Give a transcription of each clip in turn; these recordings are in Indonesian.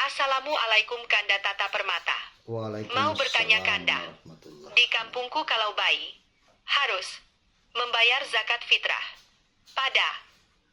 Assalamualaikum Kanda Tata Permata. Mau bertanya Kanda, di kampungku kalau bayi harus membayar zakat fitrah pada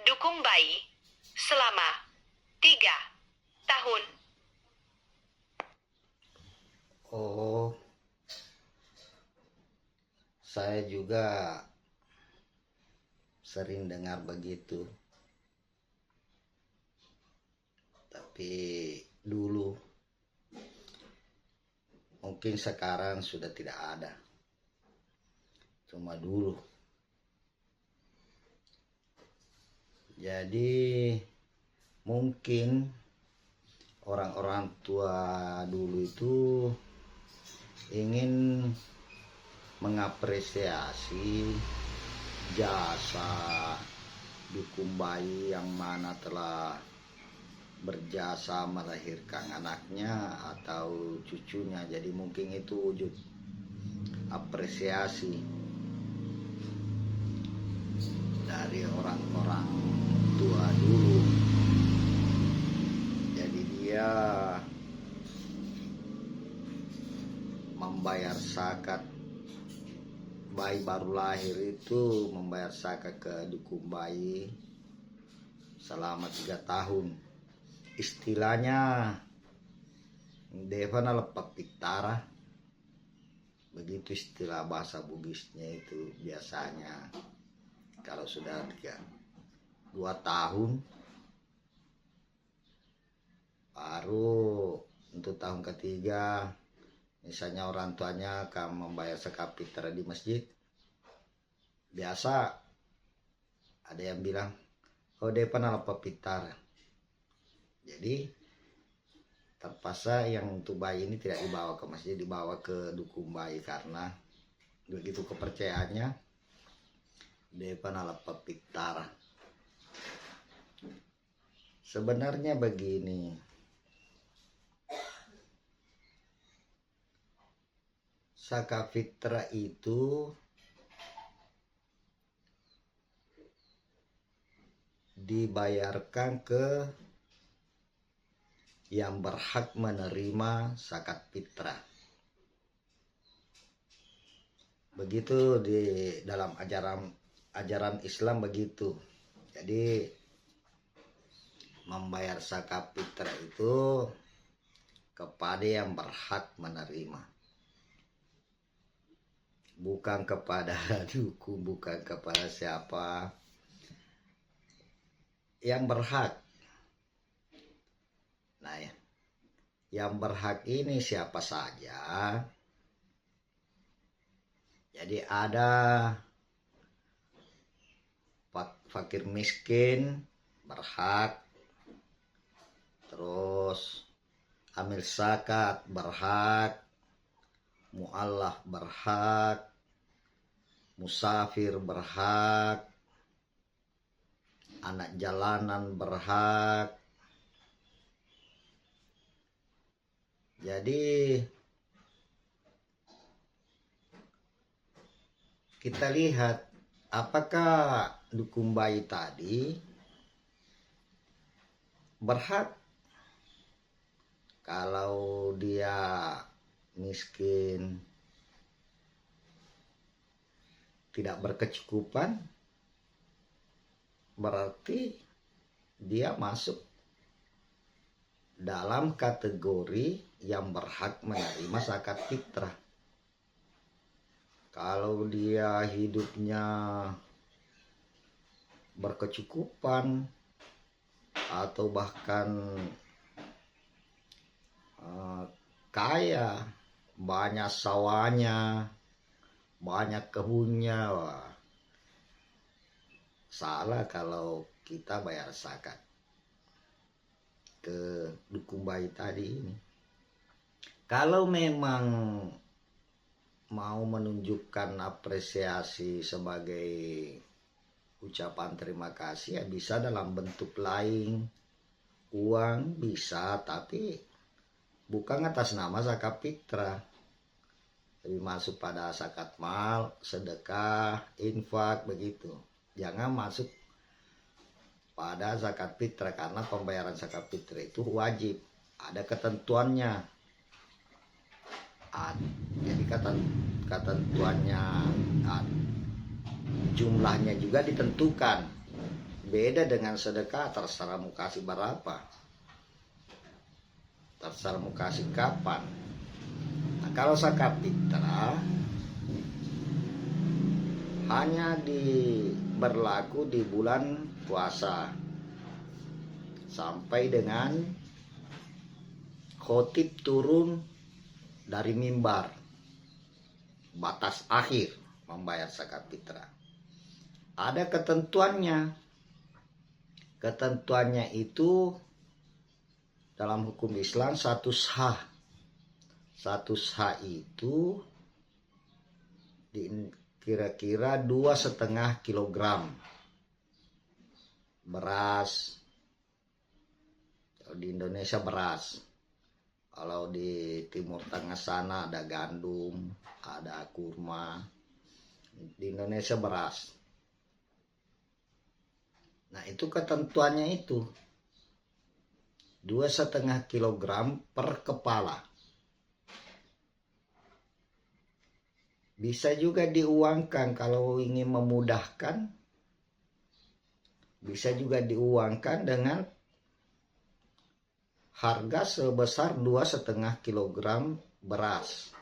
dukung bayi selama 3 tahun. Oh, saya juga sering dengar begitu. Tapi dulu, mungkin sekarang sudah tidak ada. Cuma dulu. Jadi mungkin orang-orang tua dulu itu ingin mengapresiasi jasa dukun bayi yang mana telah berjasa melahirkan anaknya atau cucunya. Jadi mungkin itu wujud apresiasi dari orang-orang tua dulu. Jadi dia membayar zakat bayi baru lahir itu, membayar zakat ke dukun bayi selama 3 tahun. Istilahnya Devana lepak piktara, begitu istilah bahasa Bugisnya itu. Biasanya kalau sudah 2 tahun baru untuk tahun ketiga, misalnya orang tuanya akan membayar zakat fitrah di masjid. Biasa ada yang bilang, oh depan lepak piktara. Jadi terpaksa yang untuk bayi ini tidak dibawa ke masjid, dibawa ke dukun bayi karena begitu kepercayaannya depan lepak piktara. Sebenarnya begini, zakat fitrah itu dibayarkan ke yang berhak menerima zakat fitrah. Begitu di dalam ajaran Islam begitu. Jadi membayar zakat fitrah itu kepada yang berhak menerima, bukan kepada dukun, bukan kepada siapa. Yang berhak. Nah ya, yang berhak ini siapa saja. Jadi ada fakir miskin berhak, terus amil zakat berhak, mu'allaf berhak, musafir berhak, anak jalanan berhak. Jadi kita lihat apakah dukun bayi tadi berhak. Kalau dia miskin, tidak berkecukupan, berarti dia masuk dalam kategori yang berhak menerima zakat fitrah. Kalau dia hidupnya berkecukupan atau bahkan kaya, banyak sawahnya, banyak kebunnya, wah, salah kalau kita bayar zakat ke dukun bayi tadi ini. Kalau memang mau menunjukkan apresiasi sebagai ucapan terima kasih, ya bisa dalam bentuk lain, uang bisa, tapi bukan atas nama zakat fitrah. Lebih masuk pada zakat mal, sedekah, infak, begitu. Jangan masuk pada zakat fitrah, karena pembayaran zakat fitrah itu wajib. ada ketentuannya. Jadi ketentuannya, jumlahnya juga ditentukan. Beda dengan sedekah, terserah mau kasih berapa, terserah mau kasih kapan. Nah, kalau zakat fitrah hanya berlaku di bulan puasa sampai dengan khotib turun dari mimbar, batas akhir membayar zakat fitrah. Ada ketentuannya. Ketentuannya itu dalam hukum Islam satu sah. Satu sah itu kira-kira 2,5 kilogram beras. Kalau di Indonesia beras. Kalau di Timur Tengah sana ada gandum, ada kurma. Di Indonesia beras. Nah, itu ketentuannya itu 2,5 kilogram per kepala. Bisa juga diuangkan kalau ingin memudahkan. Bisa juga diuangkan dengan harga sebesar 2,5 kilogram beras.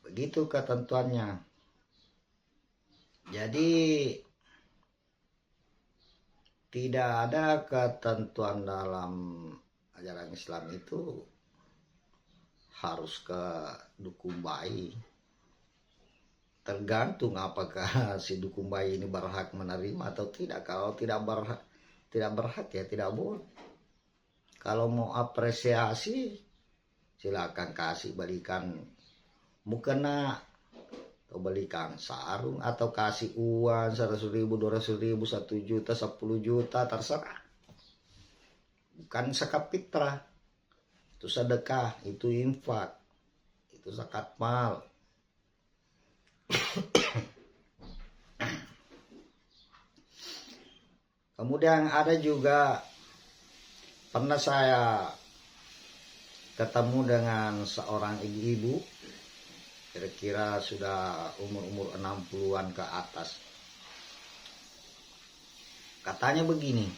Begitu ketentuannya. Jadi tidak ada ketentuan dalam ajaran Islam itu harus ke dukun bayi. Tergantung apakah si dukun bayi ini berhak menerima atau tidak. Kalau tidak berhak ya tidak boleh. Kalau mau apresiasi silakan kasih, balikan mukena, atau belikan sarung, atau kasih uang 100.000, 200.000, 1 juta, 10 juta, terserah. Bukan zakat fitrah, itu sedekah, itu infak, itu zakat mal. Kemudian ada juga, pernah saya ketemu dengan seorang ibu-ibu, kira-kira sudah umur 60-an ke atas. Katanya begini,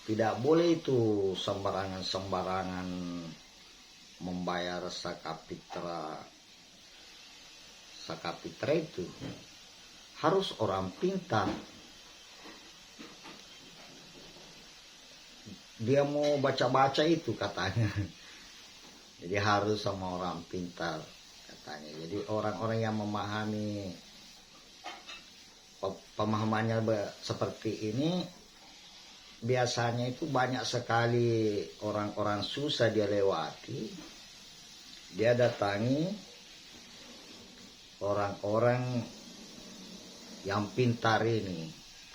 tidak boleh itu sembarangan membayar zakat fitrah. Zakat fitrah itu harus orang pintar. Dia mau baca-baca itu katanya. Jadi harus sama orang pintar. Jadi orang-orang yang memahami pemahamannya seperti ini, biasanya itu banyak sekali orang-orang susah dia lewati. Dia datangi orang-orang yang pintar ini.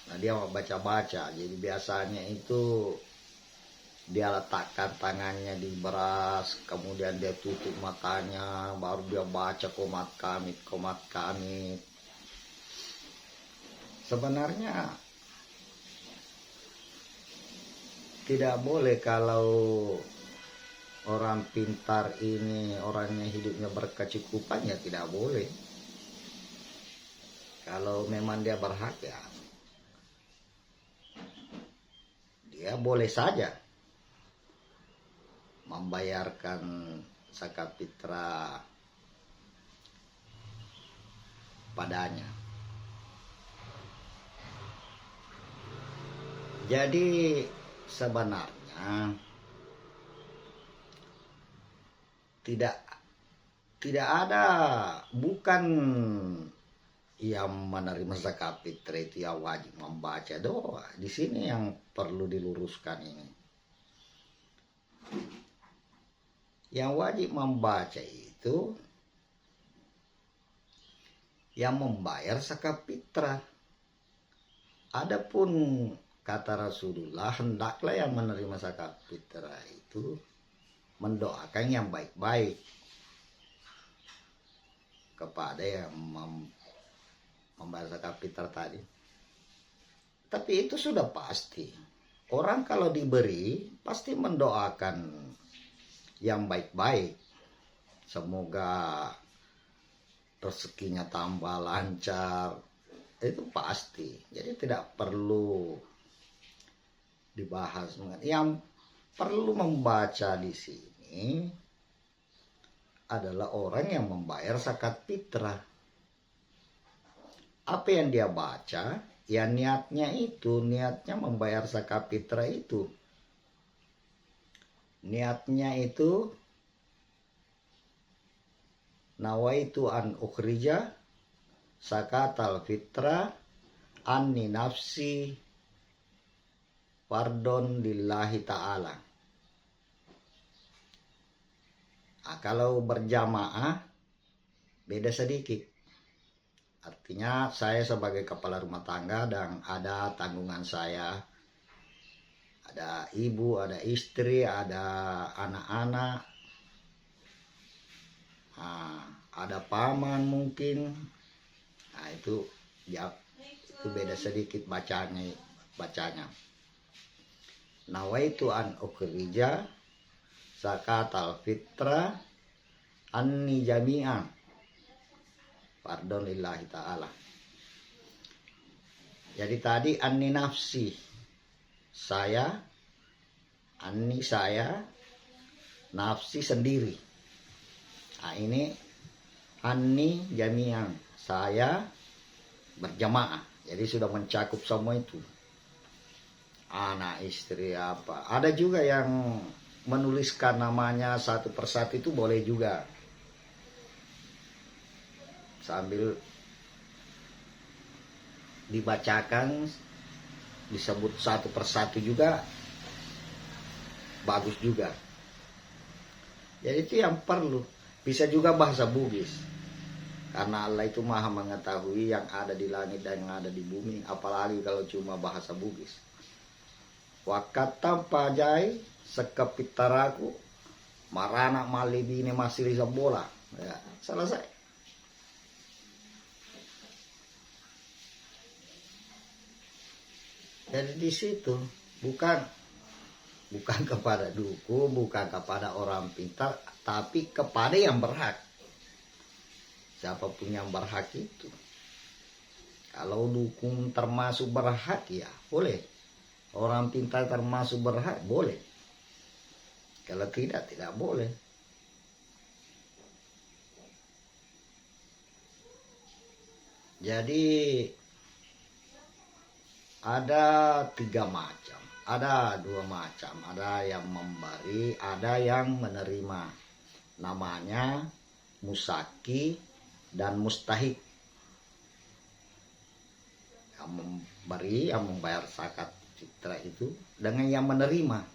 Nah, dia mau baca-baca. Jadi biasanya itu dia letakkan tangannya di beras, kemudian dia tutup matanya, baru dia baca komat kamit. Sebenarnya tidak boleh kalau orang pintar ini orangnya hidupnya berkecukupan, ya tidak boleh. Kalau memang dia berhak ya dia boleh saja membayarkan zakat fitrah padanya. Jadi sebenarnya tidak ada, bukan yang menerima zakat fitrah itu ya wajib membaca doa. Di sini yang perlu diluruskan ini. Yang wajib membaca itu yang membayar zakat fitrah. Adapun kata Rasulullah, hendaklah yang menerima zakat fitrah itu mendoakan yang baik-baik kepada yang membayar zakat fitrah tadi. Tapi itu sudah pasti. orang kalau diberi pasti mendoakan yang baik-baik. Semoga rezekinya tambah lancar, itu pasti. Jadi tidak perlu dibahas. Yang perlu membaca di sini adalah orang yang membayar zakat fitrah. Apa yang dia baca, ya niatnya membayar zakat fitrah itu. Niatnya itu nawaitu an ukhrija zakatal fitrah anni nafsi fardon lillahi ta'ala. Nah, kalau berjamaah beda sedikit. Artinya saya sebagai kepala rumah tangga dan ada tanggungan saya. Ada ibu, ada istri, ada anak-anak. Nah, ada paman mungkin. Nah, itu ya itu beda sedikit bacanya. Nawaitu an ukhrija zakatal fitrah anni jami'an fardon lillahi ta'ala. Jadi tadi anni nafsi, saya, anni saya, nafsi sendiri. Nah, ini anni jami'an, saya berjamaah. Jadi sudah mencakup semua itu. Anak, istri, apa. Ada juga yang menuliskan namanya satu persatu, itu boleh juga. Sambil dibacakan, disebut satu persatu juga bagus juga. Jadi itu yang perlu. Bisa juga bahasa Bugis, karena Allah itu maha mengetahui yang ada di langit dan yang ada di bumi. Apalagi kalau cuma bahasa Bugis. Wakata pajai sekepitaraku marana malibine masih bola. Ya, selesai. Jadi di situ bukan kepada dukun, bukan kepada orang pintar, tapi kepada yang berhak. Siapapun yang berhak itu. Kalau dukun termasuk berhak, ya boleh. Orang pintar termasuk berhak, boleh. Kalau tidak boleh. Jadi ada 3 macam, ada 2 macam, ada yang memberi, ada yang menerima. Namanya musaki dan mustahik. Yang memberi, yang membayar zakat fitrah itu, dengan yang menerima.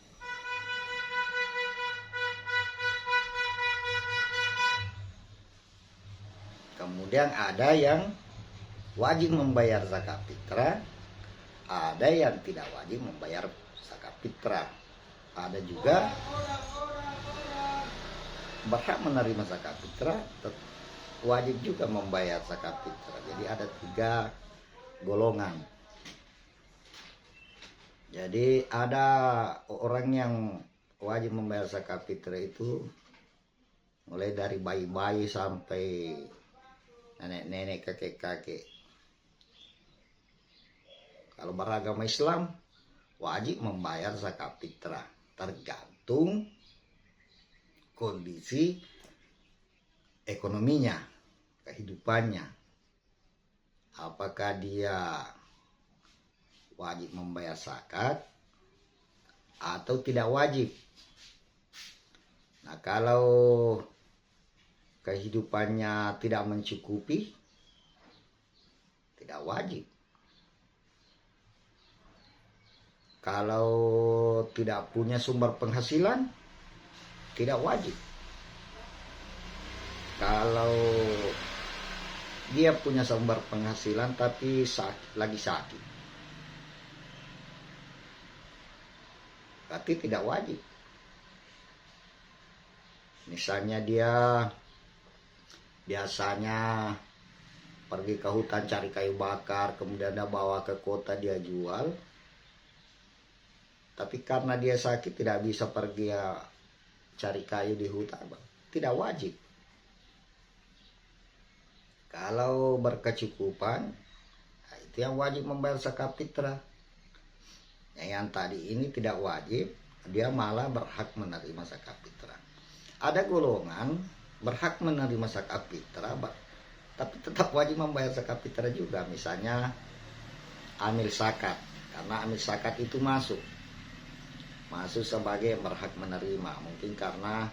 Kemudian ada yang wajib membayar zakat fitrah, ada yang tidak wajib membayar zakat fitrah. Ada juga berhak menerima zakat fitrah, wajib juga membayar zakat fitrah. Jadi ada 3 golongan. Jadi ada orang yang wajib membayar zakat fitrah itu mulai dari bayi-bayi sampai nenek-nenek, kakek-kakek. Kalau beragama Islam wajib membayar zakat fitrah, tergantung kondisi ekonominya, kehidupannya. Apakah dia wajib membayar zakat atau tidak wajib. Nah, kalau kehidupannya tidak mencukupi, tidak wajib. Kalau tidak punya sumber penghasilan, tidak wajib. Kalau dia punya sumber penghasilan tapi lagi sakit, berarti tidak wajib. Misalnya dia biasanya pergi ke hutan cari kayu bakar, kemudian dia bawa ke kota, dia jual. Tapi karena dia sakit tidak bisa pergi cari kayu di hutan, tidak wajib. Kalau berkecukupan, nah itu yang wajib membayar zakat fitrah. Yang tadi ini tidak wajib, dia malah berhak menerima zakat fitrah. Ada golongan berhak menerima zakat fitrah, tapi tetap wajib membayar zakat fitrah juga. Misalnya amil zakat, karena amil zakat itu masuk sebagai berhak menerima. Mungkin karena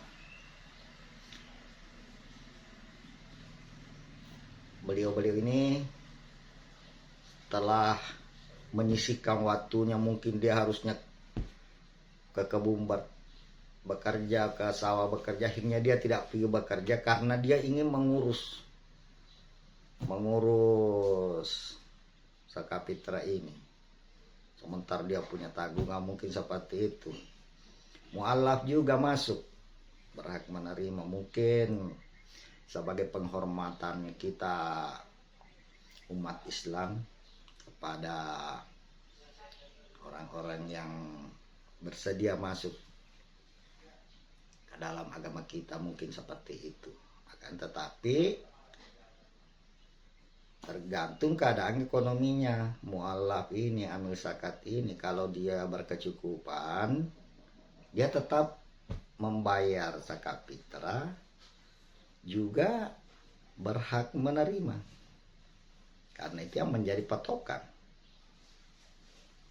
beliau-beliau ini telah menyisihkan waktunya, mungkin dia harusnya ke kebun bekerja, ke sawah bekerja, akhirnya dia tidak pergi bekerja karena dia ingin mengurus zakat fitrah ini. Sementara dia punya tanggungan, mungkin seperti itu. Mu'allaf juga masuk, berhak menerima. Mungkin sebagai penghormatan kita umat Islam kepada orang-orang yang bersedia masuk ke dalam agama kita, mungkin seperti itu. Akan tetapi tergantung keadaan ekonominya. Mu'allaf ini, amil zakat ini, kalau dia berkecukupan, dia tetap membayar zakat fitrah, juga berhak menerima. Karena itu yang menjadi patokan.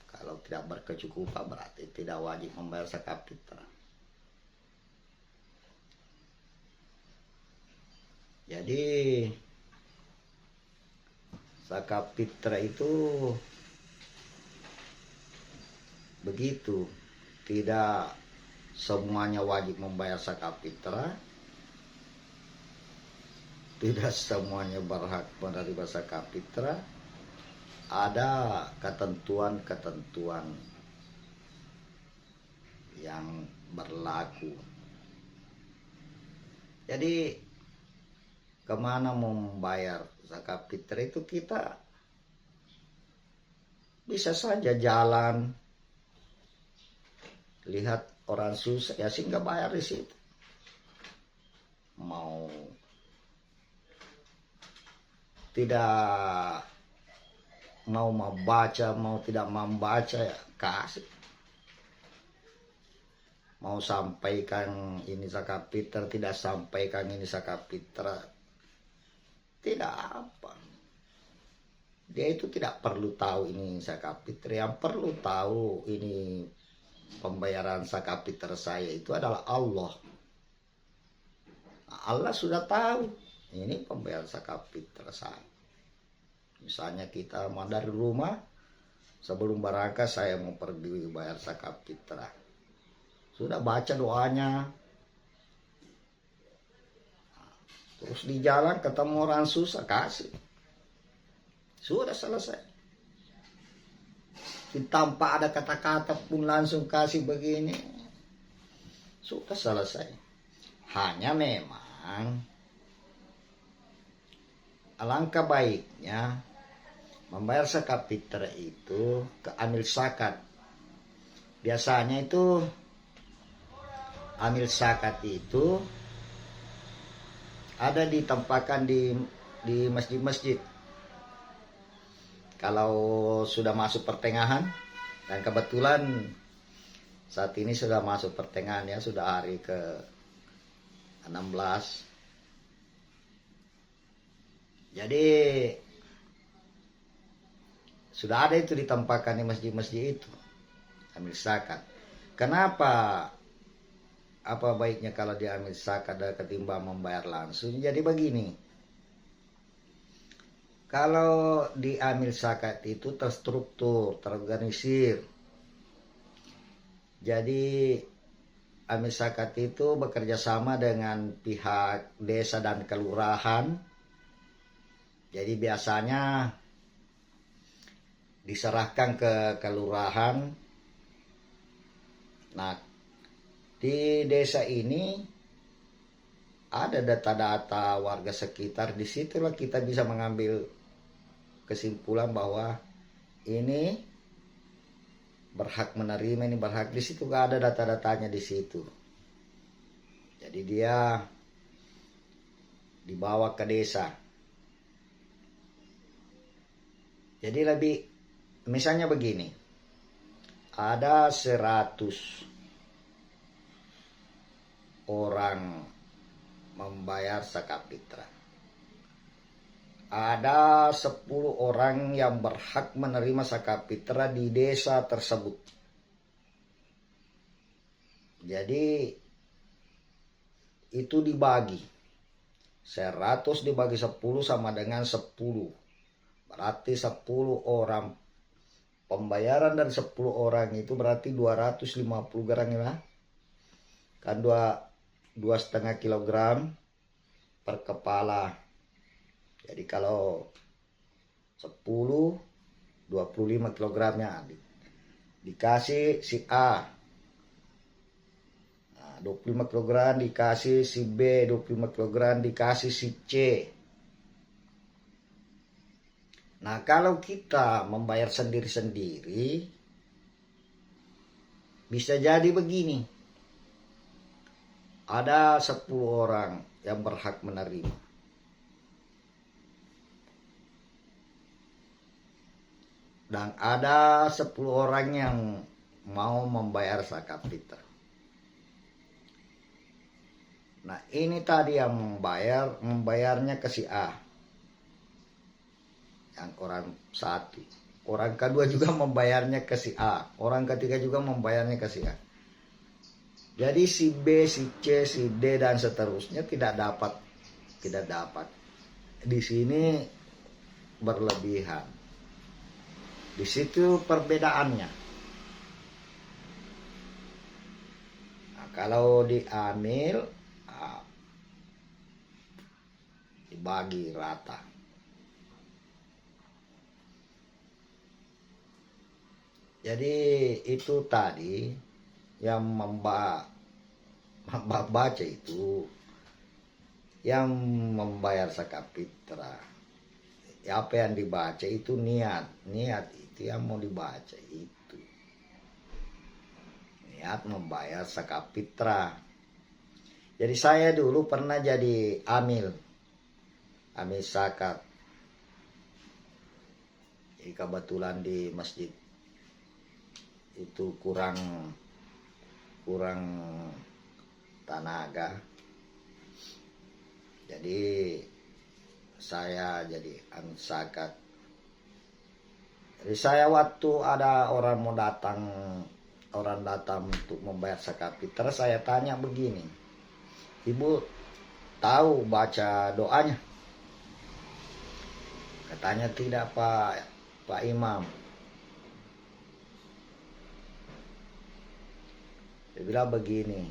Kalau tidak berkecukupan berarti tidak wajib membayar zakat fitrah. Jadi zakat fitrah itu begitu, tidak semuanya wajib membayar zakat fitrah, tidak semuanya berhak menerima zakat fitrah. Ada ketentuan-ketentuan yang berlaku. Jadi kemana membayar zakat fitrah itu, kita bisa saja jalan, lihat orang susah, ya sehingga bayar di situ. Mau tidak mau membaca, mau tidak membaca, ya kasih. Mau sampaikan ini zakat fitrah, tidak sampaikan ini zakat fitrah, tidak apa. Dia itu tidak perlu tahu ini zakat fitrah. Yang perlu tahu ini pembayaran zakat fitrah saya itu adalah Allah. Allah sudah tahu ini pembayaran zakat fitrah saya. Misalnya kita mau dari rumah, sebelum berangkat saya mau pergi bayar zakat fitrah. Sudah baca doanya. Terus di jalan ketemu orang susah, kasih. Sudah selesai. Tanpa ada kata-kata pun langsung kasih begini. Sudah selesai. Hanya memang alangkah baiknya membayar zakat fitrah itu ke amil zakat. Biasanya itu amil zakat itu ada ditempatkan di masjid-masjid. Kalau sudah masuk pertengahan, dan kebetulan saat ini sudah masuk pertengahan ya, sudah hari ke-16. Jadi sudah ada itu ditempatkan di masjid-masjid itu, amil zakat. Kenapa? Apa baiknya kalau diambil zakat ketimbang membayar langsung? Jadi begini, kalau diambil zakat itu terstruktur, terorganisir. Jadi amil zakat itu bekerja sama dengan pihak desa dan kelurahan. Jadi biasanya diserahkan ke kelurahan. Nah, di desa ini ada data-data warga sekitar. Di situlah kita bisa mengambil kesimpulan bahwa ini berhak menerima, ini berhak, di situ gak ada data-datanya di situ. Jadi dia dibawa ke desa. Jadi lebih, misalnya begini, ada 100 orang membayar zakat fitrah. Ada 10 orang yang berhak menerima zakat fitrah di desa tersebut. Jadi itu dibagi. 100 dibagi 10 sama dengan 10. Berarti 10 orang. Pembayaran dari 10 orang itu berarti 250 gram ya. Kan 2,5 kilogram per kepala. Jadi kalau 10, 25 kilogramnya dikasih si A. Nah, 25 kilogram dikasih si B, 25 kilogram dikasih si C. Nah, kalau kita membayar sendiri-sendiri, bisa jadi begini. Ada 10 orang yang berhak menerima. Dan ada 10 orang yang mau membayar zakat fitrah. Nah, ini tadi yang membayarnya ke si A. Yang orang satu. Orang kedua juga membayarnya ke si A. Orang ketiga juga membayarnya ke si A. Jadi si B, si C, si D dan seterusnya tidak dapat. Di sini berlebihan. Di situ perbedaannya. Nah, kalau diambil, dibagi rata. Jadi itu tadi yang baca itu yang membayar zakat fitrah. Apa yang dibaca itu niat itu yang mau dibaca itu. Niat membayar zakat fitrah. Jadi saya dulu pernah jadi amil zakat. Jadi kebetulan di masjid itu kurang tenaga. Jadi saya jadi amil zakat. Jadi saya waktu ada orang datang untuk membayar zakat fitrah, saya tanya begini, Ibu tahu baca doanya? Katanya tidak, Pak Imam. Dia bilang begini,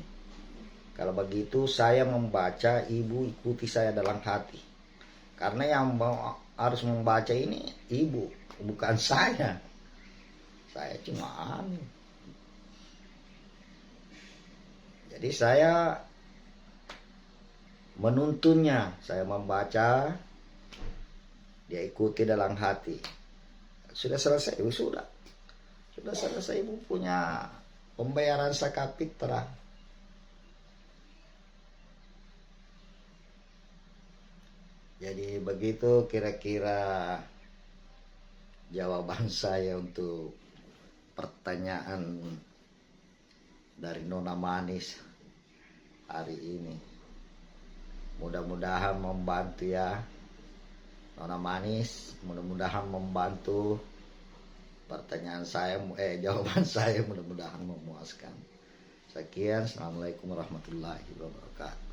kalau begitu saya membaca, Ibu ikuti saya dalam hati. Karena yang harus membaca ini Ibu, bukan saya. Saya cuma amil. Jadi saya menuntunnya, saya membaca, dia ikuti dalam hati. Sudah selesai, sudah selesai, Ibu punya pembayaran zakat fitrah. Jadi begitu kira-kira jawaban saya untuk pertanyaan dari Nona Manis hari ini. Mudah-mudahan membantu ya Nona Manis, mudah-mudahan membantu pertanyaan saya, jawaban saya mudah-mudahan memuaskan. Sekian, assalamualaikum warahmatullahi wabarakatuh.